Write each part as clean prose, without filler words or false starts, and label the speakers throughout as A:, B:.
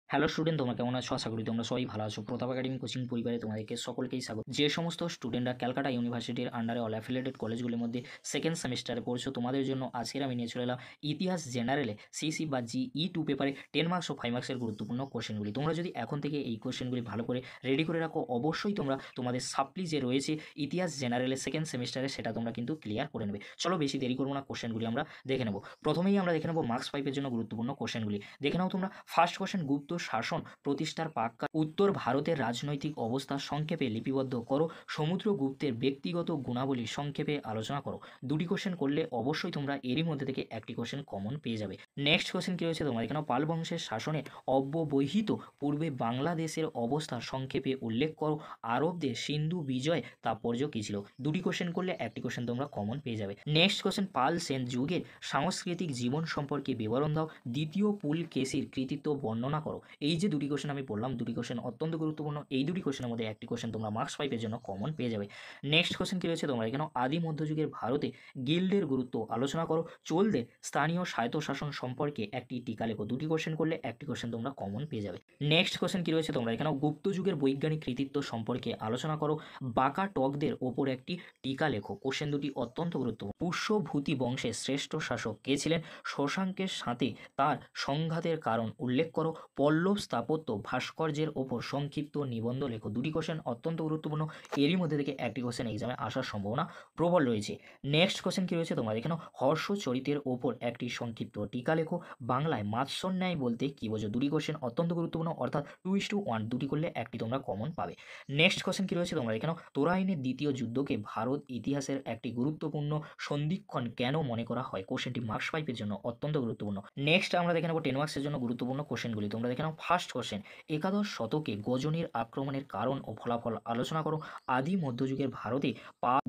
A: Hello student, তোমরা কেমন আছো? আশা করি তোমরা সবাই ভালো আছো। প্রতাপ একাডেমি কোচিং পরিবারে তোমাদেরকে সকলকেই স্বাগত। যে সমস্ত স্টুডেন্টরা ক্যালকাটা ইউনিভার্সিটির আন্ডারে অল অ্যাফিলিয়েটেড কলেজগুলির মধ্যে সেকেন্ড সেমিস্টারে পড়ছো, তোমাদের জন্য আজকের আমি নিয়ে চলে এলাম ইতিহাস জেনারেলে সিসি বা GE2 পেপারে 10 মার্কস ও 5 মার্কসের গুরুত্বপূর্ণ কোশ্চেনগুলি। তোমরা যদি এখন থেকে এই কোশ্চেনগুলি ভালো করে রেডি করে রাখো, অবশ্যই তোমরা তোমাদের সাপ্লি যে রয়েছে ইতিহাস জেনারেলে সেকেন্ড সেমিস্টারে সেটা তোমরা কিন্তু ক্লিয়ার করে নেবে। চলো বেশি দেরি করবো না, কোশ্চেনগুলি আমরা দেখে নেব। প্রথমেই আমরা দেখে নেব মার্কস 5-এর জন্য গুরুত্বপূর্ণ কোশ্চেনগুলি। দেখে নাও তোমরা। ফার্স্ট কোশ্চেন, গুপ্ত শাসন প্রতিষ্ঠার প্রাক্কালে উত্তর ভারতের রাজনৈতিক অবস্থা সংক্ষেপে লিপিবদ্ধ করো। সমুদ্রগুপ্তের ব্যক্তিগত গুণাবলী সংক্ষেপে আলোচনা করো। দুটি কোশ্চেন করলে অবশ্যই তোমরা এরই মধ্যে থেকে একটি কোশ্চেন কমন পেয়ে যাবে। নেক্সট কোশ্চেন কি রয়েছে তোমার এখানে, পাল বংশের শাসনে অব্যবহিত পূর্বে বাংলাদেশের অবস্থা সংক্ষেপে উল্লেখ করো। আরবদের সিন্ধু বিজয় তাৎপর্য কী ছিল? দুটি কোশ্চেন করলে একটি কোশ্চেন তোমরা কমন পেয়ে যাবে। নেক্সট কোশ্চেন, পাল সেন যুগের সাংস্কৃতিক জীবন সম্পর্কে বিবরণ দাও। দ্বিতীয় পুলকেশীর কৃতিত্ব বর্ণনা করো। এই যে দুটি কোশ্চেন আমি বললাম, দুটি কোশ্চেন অত্যন্ত গুরুত্বপূর্ণ। এই দুটি কোশ্চেনের মধ্যে একটি কোশ্চেন তোমরা মার্কস 5-এর জন্য কমন পেয়ে যাবে। নেক্সট কোশ্চেন কি রয়েছে তোমরা এখানে, আদি মধ্যযুগের ভারতে গিল্ডের গুরুত্ব আলোচনা করো। চোলদের স্থানীয় স্বায়ত্তশাসন সম্পর্কে একটি টিকা লেখো। দুটি কোশ্চেন করলে একটি কোশ্চেন তোমরা কমন পেয়ে যাবে। নেক্সট কোশ্চেন কি রয়েছে তোমরা এখানে, গুপ্ত যুগের বৈজ্ঞানিক কৃতিত্ব সম্পর্কে আলোচনা করো। বাঁকা টকদের ওপর একটি টিকা লেখো। কোশ্চেন দুটি অত্যন্ত গুরুত্বপূর্ণ। পুষ্যভূতি বংশের শ্রেষ্ঠ শাসক কে ছিলেন? শশাঙ্কের সাথে তার সংঘাতের কারণ উল্লেখ করো। পল্লব স্থাপত্য ভাস্কর্যের ওপর সংক্ষিপ্ত নিবন্ধ লেখো। দুটি কোশ্চেন অত্যন্ত গুরুত্বপূর্ণ। এরই মধ্যে থেকে একটি কোশ্চেন এক্সামে আসার সম্ভাবনা প্রবল রয়েছে। নেক্সট কোশ্চেন কি রয়েছে তোমার এখানে, হর্ষচরিতের ওপর একটি সংক্ষিপ্ত টিকা লেখো। বাংলায় মাৎস্যন্যায় বলতে কি বোঝো? দুটি কোশ্চেন অত্যন্ত গুরুত্বপূর্ণ, অর্থাৎ 2:1, দুটি করলে একটি তোমরা কমন পাবে। নেক্সট কোশ্চেন কি রয়েছে তোমরা এখানে, তোরাইনের দ্বিতীয় যুদ্ধকে ভারত ইতিহাসের একটি গুরুত্বপূর্ণ সন্ধিক্ষণ কেন মনে করা হয়? কোশ্চেনটি মার্কস 5-এর জন্য অত্যন্ত গুরুত্বপূর্ণ। নেক্সট আমরা দেখে নেব 10 মার্কসের জন্য গুরুত্বপূর্ণ কোশ্চেনগুলি। তোমরা দেখে নাও। ফার্স্ট কোশ্চেন, একাদশ শতকে গজনীর আক্রমণের কারণ ও ফলাফল আলোচনা করো। আদি মধ্যযুগের ভারতে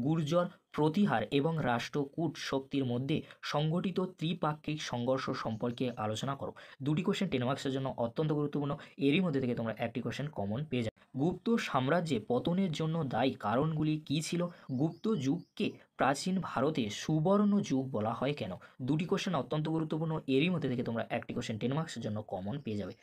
A: গুর্জর প্রতিহার এবং রাষ্ট্রকূট শক্তির মধ্যে সংগঠিত ত্রিপাক্ষিক সংঘর্ষ সম্পর্কে আলোচনা করো। দুটি কোশ্চেন 10 মার্কসের জন্য অত্যন্ত গুরুত্বপূর্ণ। এরই মধ্যে থেকে তোমরা একটি কোশ্চেন কমন পেয়ে যাবে। গুপ্ত সাম্রাজ্যে পতনের জন্য দায়ী কারণগুলি কী ছিল? গুপ্ত যুগকে প্রাচীন ভারতে সুবর্ণ যুগ বলা হয় কেন? দুটি কোশ্চেন অত্যন্ত গুরুত্বপূর্ণ। এরই মধ্যে থেকে তোমরা একটি কোশ্চেন 10 মার্কসের জন্য কমন পেয়ে যাবে।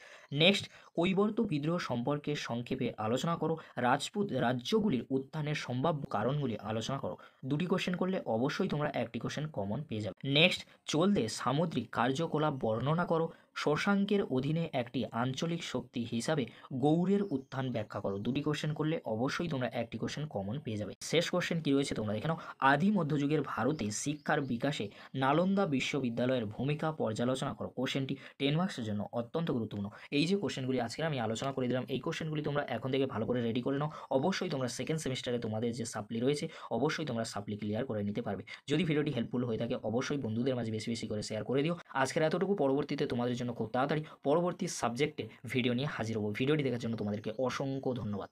A: নেক্সট, কৈবর্ত বিদ্রোহ সম্পর্কে সংক্ষেপে আলোচনা করো। রাজপুত রাজ্যগুলির উত্থানের সম্ভাব্য কারণগুলি আলোচনা করো। দুটি কোশ্চেন করলে অবশ্যই তোমরা একটি কোশ্চেন কমন পেয়ে যাবে। নেক্সট, চোলদের সামুদ্রিক কার্যকলাপ বর্ণনা করো। শশাঙ্কের অধীনে একটি আঞ্চলিক শক্তি হিসাবে গৌড়ের উত্থান ব্যাখ্যা করো। দুটি কোশ্চেন করলে অবশ্যই তোমরা একটি কোশ্চেন কমন পেয়ে যাবে। শেষ কোশ্চেন কি রয়েছে তোমরা এখানে, আদি মধ্যযুগের ভারতে শিক্ষার বিকাশে নালন্দা বিশ্ববিদ্যালয়ের ভূমিকা পর্যালোচনা করো। কোশ্চেনটি 10 মার্কসের জন্য অত্যন্ত গুরুত্বপূর্ণ। এই যে কোশ্চেনগুলি আজকে আমি আলোচনা করে দিলাম, এই কোশ্চেনগুলি তোমরা এখন থেকে ভালো করে রেডি করে নাও। অবশ্যই তোমরা সেকেন্ড সেমিস্টারে তোমাদের যে সাপ্লি রয়েছে, অবশ্যই তোমরা সাপ্লি ক্লিয়ার করে নিতে পারবে। যদি ভিডিওটি হেল্পফুল হয়ে থাকে অবশ্যই বন্ধুদের মাঝে বেশি বেশি করে শেয়ার করে দিও। আজকের এতটুকু। পরবর্তীতে তোমাদের জন্য খুব তাড়াতাড়ি পরবর্তী সাবজেক্টে ভিডিও নিয়ে হাজির হবো। ভিডিওটি দেখার জন্য তোমাদেরকে অসংখ্য ধন্যবাদ।